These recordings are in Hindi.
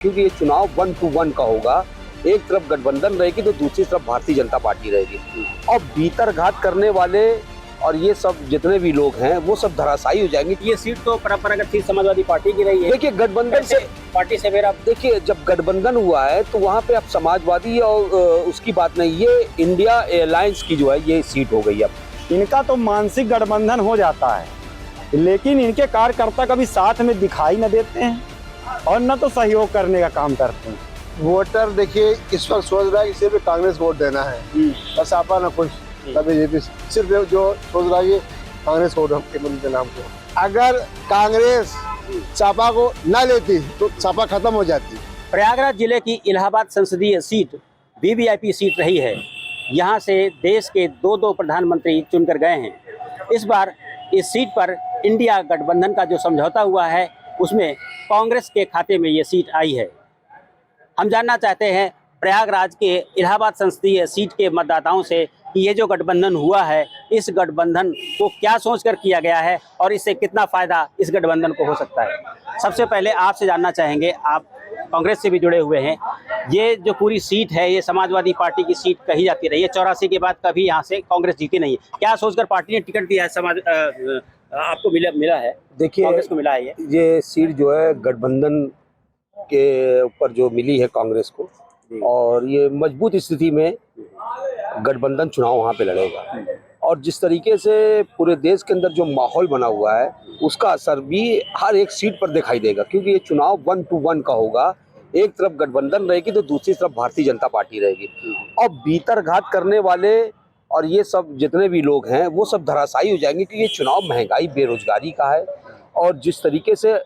क्योंकि ये चुनाव 1 to 1 का होगा। एक तरफ गठबंधन रहेगी तो दूसरी तरफ भारतीय जनता पार्टी रहेगी और भीतरघात करने वाले और ये सब जितने भी लोग हैं वो सब धराशायी हो जाएंगे। ये सीट तो परंपरागत सीट समाजवादी पार्टी की रही है। देखिए गठबंधन से पार्टी से मेरा देखिए जब गठबंधन हुआ है तो वहाँ पे अब समाजवादी और उसकी बात नहीं, ये इंडिया एयरलाइंस की जो है ये सीट हो गई। अब इनका तो मानसिक गठबंधन हो जाता है, लेकिन इनके कार्यकर्ता कभी साथ में दिखाई न देते हैं और न तो सहयोग करने का काम करते हैं। वोटर देखिए इस वक्त सोच रहा है कि सिर्फ कांग्रेस वोट देना है, बस आपा ना कुछ बीजेपी, सिर्फ जो सोच रहा है कि कांग्रेस वोट के नाम को। अगर कांग्रेस सपा को ना लेती तो सपा खत्म हो जाती। प्रयागराज जिले की इलाहाबाद संसदीय सीट वीवीआईपी सीट रही है। यहाँ से देश के दो प्रधानमंत्री चुनकर गए हैं। इस बार इस सीट पर इंडिया गठबंधन का जो समझौता हुआ है उसमें कांग्रेस के खाते में ये सीट आई है। हम जानना चाहते हैं प्रयागराज के इलाहाबाद संसदीय सीट के मतदाताओं से कि ये जो गठबंधन हुआ है इस गठबंधन को क्या सोचकर किया गया है और इससे कितना फायदा इस गठबंधन को हो सकता है। सबसे पहले आपसे जानना चाहेंगे, आप कांग्रेस से भी जुड़े हुए हैं, ये जो पूरी सीट है ये समाजवादी पार्टी की सीट कही जाती रही है। 84 के बाद कभी यहाँ से कांग्रेस जीती नहीं है। क्या सोचकर पार्टी ने टिकट दिया है? आपको मिला है? देखिए कांग्रेस को मिला है ये सीट जो है गठबंधन के ऊपर जो मिली है कांग्रेस को, और ये मजबूत स्थिति में गठबंधन चुनाव वहाँ पे लड़ेगा। और जिस तरीके से पूरे देश के अंदर जो माहौल बना हुआ है उसका असर भी हर एक सीट पर दिखाई देगा, क्योंकि ये चुनाव 1 to 1 का होगा। एक तरफ गठबंधन रहेगी तो दूसरी तरफ भारतीय जनता पार्टी रहेगी और भीतरघात करने वाले और ये सब जितने भी लोग हैं वो सब धराशायी हो जाएंगे, क्योंकि ये चुनाव महंगाई बेरोजगारी का है। और जिस तरीके से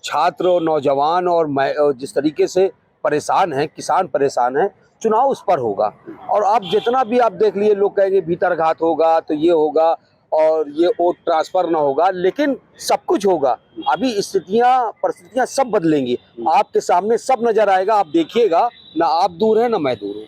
छात्र और नौजवान और जिस तरीके से परेशान हैं, किसान परेशान हैं, चुनाव उस पर होगा। और आप जितना भी आप देख लिए लोग कहेंगे भीतरघात होगा तो ये होगा और ये वोट ट्रांसफर ना होगा, लेकिन सब कुछ होगा। अभी परिस्थितियां सब बदलेंगी, आपके सामने सब नजर आएगा। आप देखिएगा, ना आप दूर हैं ना मैं दूर हूँ।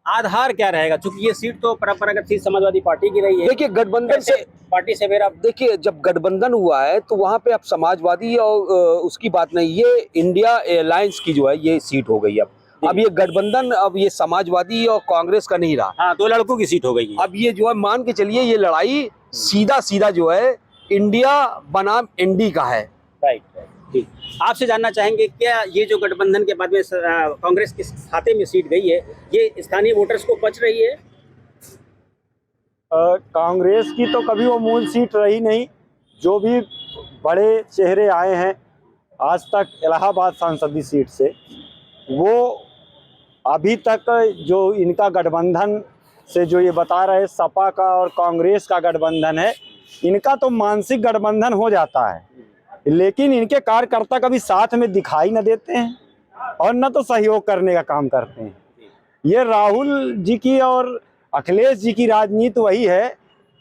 आधार क्या रहेगा? क्योंकि ये सीट तो परंपरागत सीट समाजवादी पार्टी की रही है। देखिए गठबंधन से पार्टी से मेरा देखिए जब गठबंधन हुआ है तो वहाँ पे अब समाजवादी और उसकी बात नहीं, ये इंडिया एयरलाइंस की जो है ये सीट हो गई। अब ये गठबंधन अब ये समाजवादी और कांग्रेस का नहीं रहा। हाँ, दो लड़कों की सीट हो गई है। अब ये जो है मान के चलिए ये लड़ाई सीधा जो है इंडिया बनाम एनडी का है। राइट, ठीक। आपसे जानना चाहेंगे क्या ये जो गठबंधन के बाद में कांग्रेस के खाते में सीट गई है ये स्थानीय वोटर्स को बच रही है? कांग्रेस की तो कभी वो मूल सीट रही नहीं। जो भी बड़े चेहरे आए हैं आज तक इलाहाबाद संसदीय सीट से, वो अभी तक जो इनका गठबंधन से जो ये बता रहे सपा का और कांग्रेस का गठबंधन है, इनका तो मानसिक गठबंधन हो जाता है, लेकिन इनके कार्यकर्ता कभी साथ में दिखाई न देते हैं और न तो सहयोग करने का काम करते हैं। ये राहुल जी की और अखिलेश जी की राजनीति वही है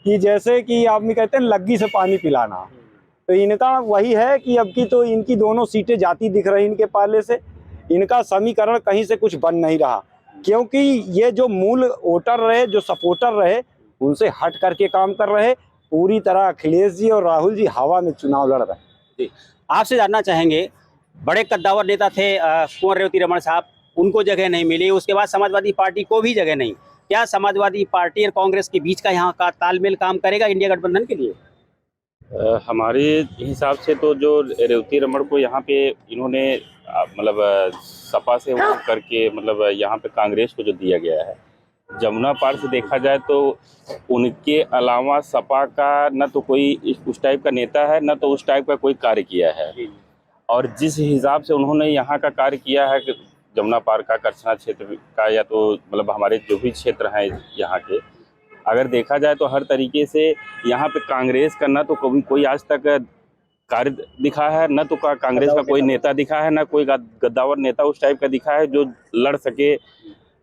कि जैसे कि आदमी कहते हैं लग्गी से पानी पिलाना, तो इनका वही है कि अब की तो इनकी दोनों सीटें जाती दिख रही इनके पाले से। इनका समीकरण कहीं से कुछ बन नहीं रहा, क्योंकि ये जो मूल वोटर रहे, जो सपोर्टर रहे, उनसे हट करके काम कर रहे। पूरी तरह अखिलेश जी और राहुल जी हवा में चुनाव लड़ रहे हैं। आपसे जानना चाहेंगे, बड़े कद्दावर नेता थे कुंवर रेवती रमन साहब, उनको जगह नहीं मिली, उसके बाद समाजवादी पार्टी को भी जगह नहीं। क्या समाजवादी पार्टी और कांग्रेस के बीच का यहाँ का तालमेल काम करेगा इंडिया गठबंधन के लिए? हमारे हिसाब से तो जो रेवती रमन को यहाँ पे इन्होंने मतलब सपा से वो करके मतलब यहाँ पे कांग्रेस को जो दिया गया है, जमुना पार से देखा जाए तो उनके अलावा सपा का न तो कोई उस टाइप का नेता है न तो उस टाइप का कोई कार्य किया है। और जिस हिसाब से उन्होंने यहाँ का कार्य किया है कि जमुना पार का, करछना क्षेत्र का, या तो मतलब हमारे जो भी क्षेत्र हैं यहाँ के, अगर देखा जाए तो हर तरीके से यहाँ पे कांग्रेस का न तो कभी कोई आज तक कार्य दिखा है, न तो कांग्रेस का कोई नेता दिखा है, न कोई गद्दावर नेता उस टाइप का दिखा है जो लड़ सके,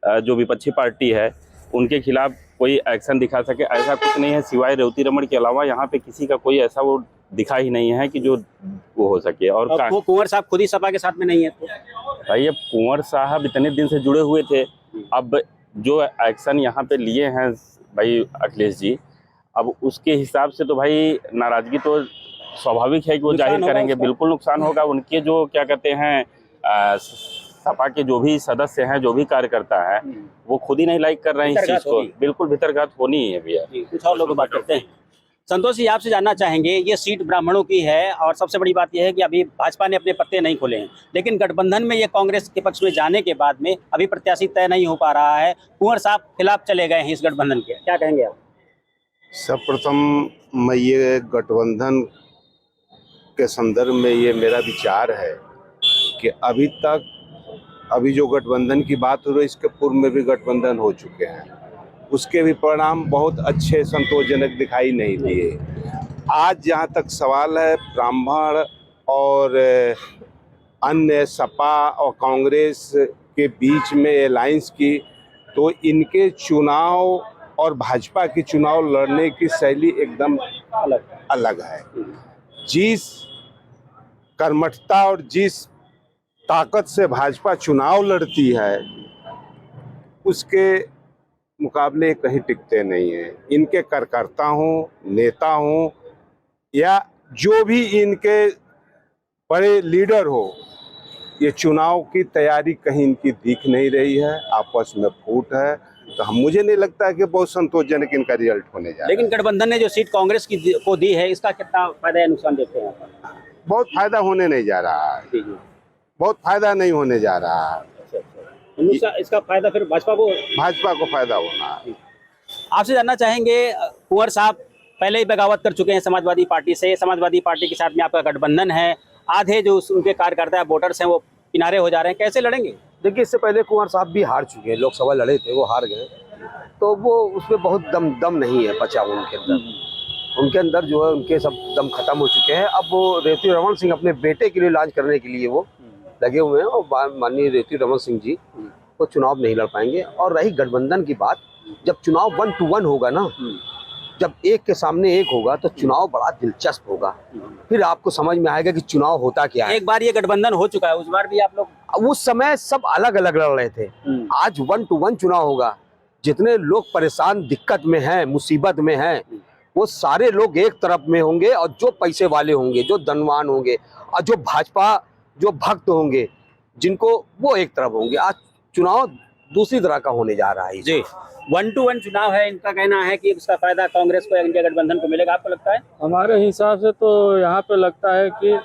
जो विपक्षी पार्टी है उनके खिलाफ कोई एक्शन दिखा सके। ऐसा कुछ नहीं है, सिवाय रेवती रमन के अलावा यहाँ पे किसी का कोई ऐसा वो दिखा ही नहीं है कि जो वो हो सके। और कुंवर साहब खुद ही सपा के साथ में नहीं है तो भाई, ये कुंवर साहब इतने दिन से जुड़े हुए थे, अब जो एक्शन यहाँ पे लिए हैं भाई अखिलेश जी, अब उसके हिसाब से तो भाई नाराजगी तो स्वाभाविक है कि वो जाहिर करेंगे। बिल्कुल नुकसान होगा। उनके जो क्या कहते हैं सपा के जो भी सदस्य हैं, जो भी कार्यकर्ता है, वो खुद ही नहीं लाइक कर रहे हैं इस चीज को। बिल्कुल भीतरघात होनी ही है भैया। कुछ और लोग बात करते हैं। संतोष जी, आपसे जानना चाहेंगे, ये सीट ब्राह्मणों की है और सबसे बड़ी बात यह है कि अभी भाजपा ने अपने पत्ते नहीं खोले हैं, लेकिन गठबंधन में ये कांग्रेस के पक्ष में जाने के बाद में अभी प्रत्याशी तय नहीं हो पा रहा है। कुंवर साहब खिलाफ चले गए हैं इस गठबंधन के, क्या कहेंगे आप? सर्वप्रथम मैं ये गठबंधन के संदर्भ में ये मेरा विचार है कि अभी जो गठबंधन की बात हो रही है, इसके पूर्व में भी गठबंधन हो चुके हैं, उसके भी परिणाम बहुत अच्छे संतोषजनक दिखाई नहीं दिए। आज जहाँ तक सवाल है ब्राह्मण और अन्य सपा और कांग्रेस के बीच में अलायंस की, तो इनके चुनाव और भाजपा की चुनाव लड़ने की शैली एकदम अलग है। जिस कर्मठता और जिस ताकत से भाजपा चुनाव लड़ती है, उसके मुकाबले कहीं टिकते नहीं है। इनके कार्यकर्ता हों, नेता हों या जो भी इनके बड़े लीडर हो, ये चुनाव की तैयारी कहीं इनकी दिख नहीं रही है, आपस में फूट है। तो मुझे नहीं लगता है कि बहुत संतोषजनक इनका रिजल्ट होने जा रहा है। लेकिन गठबंधन ने जो सीट कांग्रेस को दी है, इसका कितना फायदा या नुकसान देखते हैं आप? बहुत फायदा होने नहीं जा रहा है, बहुत फायदा नहीं होने जा रहा है। इसका फायदा फिर भाजपा को फायदा होना है। आपसे जानना चाहेंगे, कुंवर साहब पहले ही बगावत कर चुके हैं समाजवादी पार्टी से, समाजवादी पार्टी के साथ में आपका गठबंधन है, आधे जो उनके कार्यकर्ता वोटर्स हैं वो किनारे हो जा रहे हैं, कैसे लड़ेंगे? देखिए, इससे पहले कुंवर साहब भी हार चुके हैं, लोकसभा लड़े थे, वो हार गए, तो वो उसमें बहुत दम नहीं है बचा उनके अंदर जो है, उनके सब दम खत्म हो चुके हैं। अब वो रेवती रमन सिंह अपने बेटे के लिए लॉन्च करने के लिए वो लगे हुए हैं, और माननीय रेवती रमन सिंह जी वो चुनाव नहीं लड़ पाएंगे। और रही गठबंधन की बात, जब चुनाव 1 to 1 होगा ना, जब एक के सामने एक होगा, तो चुनाव बड़ा दिलचस्प होगा। फिर आपको समझ में आएगा कि चुनाव होता क्या है। एक बार ये गठबंधन हो चुका है, उस बार भी आप लोग, उस समय सब अलग अलग लड़ रहे थे, आज 1 to 1 चुनाव होगा। जितने लोग परेशान, दिक्कत में हैं, मुसीबत में हैं, वो सारे लोग एक तरफ में होंगे, और जो पैसे वाले होंगे, जो धनवान होंगे, और जो भाजपा जो भक्त होंगे जिनको, वो एक तरफ होंगे। आज चुनाव दूसरी तरह का होने जा रहा है जी। 1 to 1 चुनाव है, इनका कहना है कि इसका फायदा कांग्रेस को, इंडिया गठबंधन को मिलेगा, आपको लगता है? हमारे हिसाब से तो यहाँ पे लगता है कि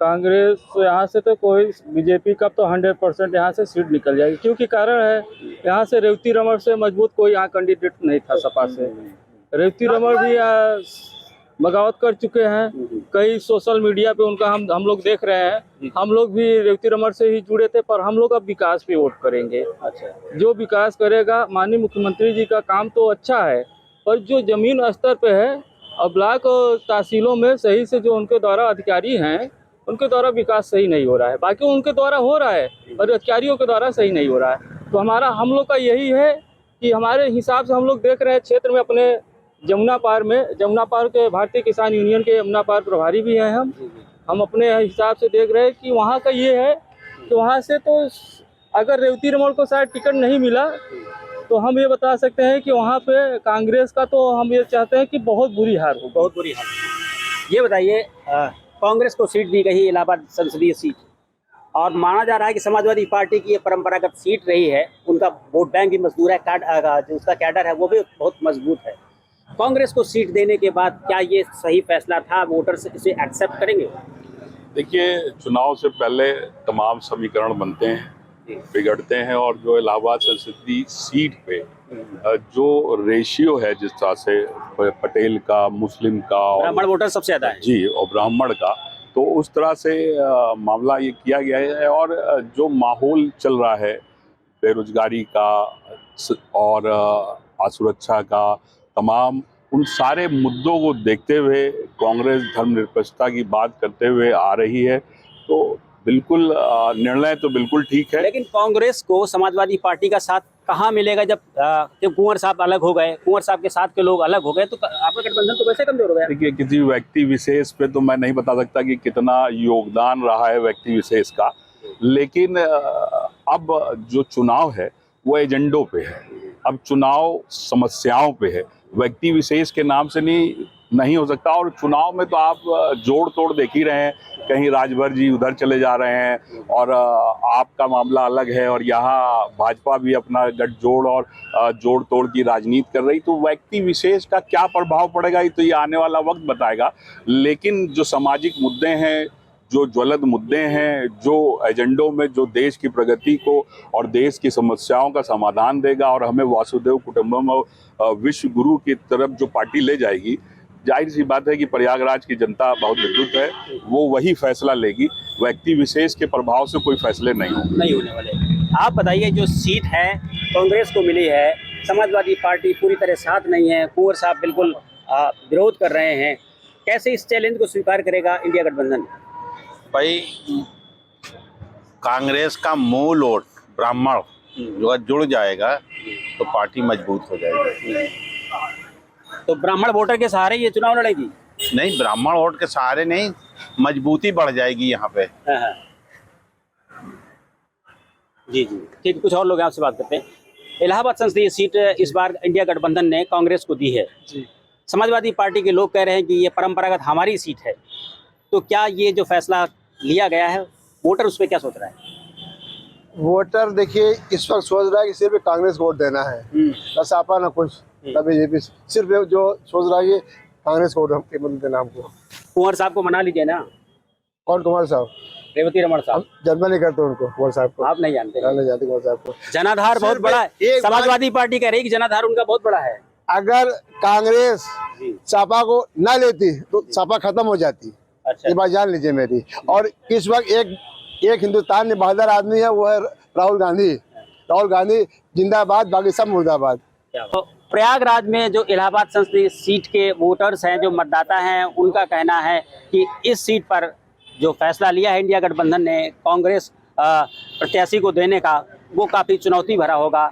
कांग्रेस यहाँ से तो कोई, बीजेपी का तो 100% यहाँ से सीट निकल जाएगी, क्योंकि कारण है यहाँ से रेवती रमन से मजबूत कोई यहाँ कैंडिडेट नहीं था सपा से। रेवती रमन भी बगावत कर चुके हैं, कई सोशल मीडिया पे उनका हम लोग देख रहे हैं। हम लोग भी रेवती रमन से ही जुड़े थे, पर हम लोग अब विकास पे वोट करेंगे। अच्छा, जो विकास करेगा, माननीय मुख्यमंत्री जी का काम तो अच्छा है, पर जो जमीन स्तर पे है और ब्लॉक और तहसीलों में सही से जो उनके द्वारा अधिकारी हैं, उनके द्वारा विकास सही नहीं हो रहा है। बाकी उनके द्वारा हो रहा है, और अधिकारियों के द्वारा सही नहीं हो रहा है। तो हम लोग का यही है कि हमारे हिसाब से हम लोग देख रहे हैं क्षेत्र में, अपने जमुना पार के भारतीय किसान यूनियन के जमुना पार प्रभारी भी हैं हम अपने हिसाब से देख रहे हैं कि वहाँ का ये है कि वहाँ से तो अगर रेवती रमन को शायद टिकट नहीं मिला, तो हम ये बता सकते हैं कि वहाँ पे कांग्रेस का तो हम ये चाहते हैं कि बहुत बुरी हार हो, बहुत बुरी हार। ये बताइए, कांग्रेस को सीट दी गई इलाहाबाद संसदीय सीट, और माना जा रहा है कि समाजवादी पार्टी की ये परंपरागत सीट रही है, उनका वोट बैंक भी मजबूत है, जो उसका कैडर है वो भी बहुत मजबूत है। कांग्रेस को सीट देने के बाद क्या ये सही फैसला था, वोटर्स इसे एक्सेप्ट करेंगे? देखिए, चुनाव से पहले तमाम समीकरण बनते हैं, बिगड़ते हैं, और जो इलाहाबाद संसदीय सीट पे जो रेशियो है, जिस तरह से पटेल का, मुस्लिम का, और ब्राह्मण वोटर सबसे ज्यादा है जी, और ब्राह्मण का, तो उस तरह से मामला ये किया गया है। और जो माहौल चल रहा है बेरोजगारी का और असुरक्षा का, तमाम उन सारे मुद्दों को देखते हुए कांग्रेस धर्मनिरपेक्षता की बात करते हुए आ रही है, तो बिल्कुल निर्णय तो बिल्कुल ठीक है। लेकिन कांग्रेस को समाजवादी पार्टी का साथ कहाँ मिलेगा जब कुंवर साहब अलग हो गए, कुंवर साहब के साथ के लोग अलग हो गए, तो आपका गठबंधन तो वैसे कमजोर हो गया। देखिए, किसी व्यक्ति विशेष पे तो मैं नहीं बता सकता कि कितना योगदान रहा है व्यक्ति विशेष का, लेकिन अब जो चुनाव है वो एजेंडों पे है। अब चुनाव समस्याओं पे है, व्यक्ति विशेष के नाम से नहीं नहीं हो सकता। और चुनाव में तो आप जोड़ तोड़ देख ही रहे हैं, कहीं राजभर जी उधर चले जा रहे हैं और आपका मामला अलग है, और यहाँ भाजपा भी अपना गठजोड़ और जोड़ तोड़ की राजनीति कर रही। तो व्यक्ति विशेष का क्या प्रभाव पड़ेगा ये तो ये आने वाला वक्त बताएगा। लेकिन जो सामाजिक मुद्दे हैं, जो ज्वलंत मुद्दे हैं, जो एजेंडों में जो देश की प्रगति को और देश की समस्याओं का समाधान देगा और हमें वासुदेव कुटुंबकम और विश्व गुरु की तरफ जो पार्टी ले जाएगी, जाहिर सी बात है कि प्रयागराज की जनता बहुत विद्युत है, वो वही फैसला लेगी। व्यक्ति विशेष के प्रभाव से कोई फैसले नहीं होने वाले। आप बताइए, जो सीट है कांग्रेस को मिली है, समाजवादी पार्टी पूरी तरह साथ नहीं है, कुंवर साहब बिल्कुल विरोध कर रहे हैं, कैसे इस चैलेंज को स्वीकार करेगा इंडिया गठबंधन? भाई, कांग्रेस का मूल वोट ब्राह्मण जो जुड़ जाएगा तो पार्टी मजबूत हो जाएगी। तो ब्राह्मण वोटर के सहारे ये चुनाव लड़ेगी? नहीं, ब्राह्मण वोट के सहारे नहीं, मजबूती बढ़ जाएगी यहाँ पे। जी जी, ठीक। कुछ और लोग आपसे बात करते हैं। इलाहाबाद संसदीय सीट इस बार इंडिया गठबंधन ने कांग्रेस को दी है। समाजवादी पार्टी के लोग कह रहे हैं कि ये परंपरागत हमारी सीट है। तो क्या ये जो फैसला लिया गया है, वोटर उस पर क्या सोच रहा है? वोटर देखिए इस वक्त सोच रहा है कि सिर्फ कांग्रेस को वोट देना है, ना सपा ना कुछ ना बीजेपी, सिर्फ जो सोच रहा है कि कांग्रेस को वोट देना हमको। कुंवर साहब को मना लीजिए ना। कौन कुमार साहब? रेवती रमण साहब। जन्म नहीं करते उनको, कुंवर साहब को आप नहीं जानते? नहीं जानते कुंवर साहब को। जनाधार बहुत बड़ा है, समाजवादी पार्टी कह रही है कि जनाधार उनका बहुत बड़ा है। अगर कांग्रेस सपा को ना लेती तो सपा खत्म हो जाती। अच्छा। ये बात जान लीजिए मेरी। और इस वक्त एक हिंदुस्तान में बहादुर आदमी है, वो है राहुल गांधी। राहुल गांधी जिंदाबाद, बाकी सब मुर्दाबाद। तो प्रयागराज में जो इलाहाबाद संसदीय सीट के वोटर्स हैं, जो मतदाता हैं, उनका कहना है कि इस सीट पर जो फैसला लिया है इंडिया गठबंधन ने कांग्रेस प्रत्याशी को देने का, वो काफ़ी चुनौती भरा होगा।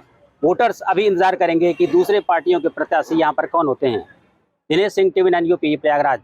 वोटर्स अभी इंतजार करेंगे कि दूसरे पार्टियों के प्रत्याशी यहाँ पर कौन होते हैं। Dinesh Singh, TV9 UP, Prayagraj.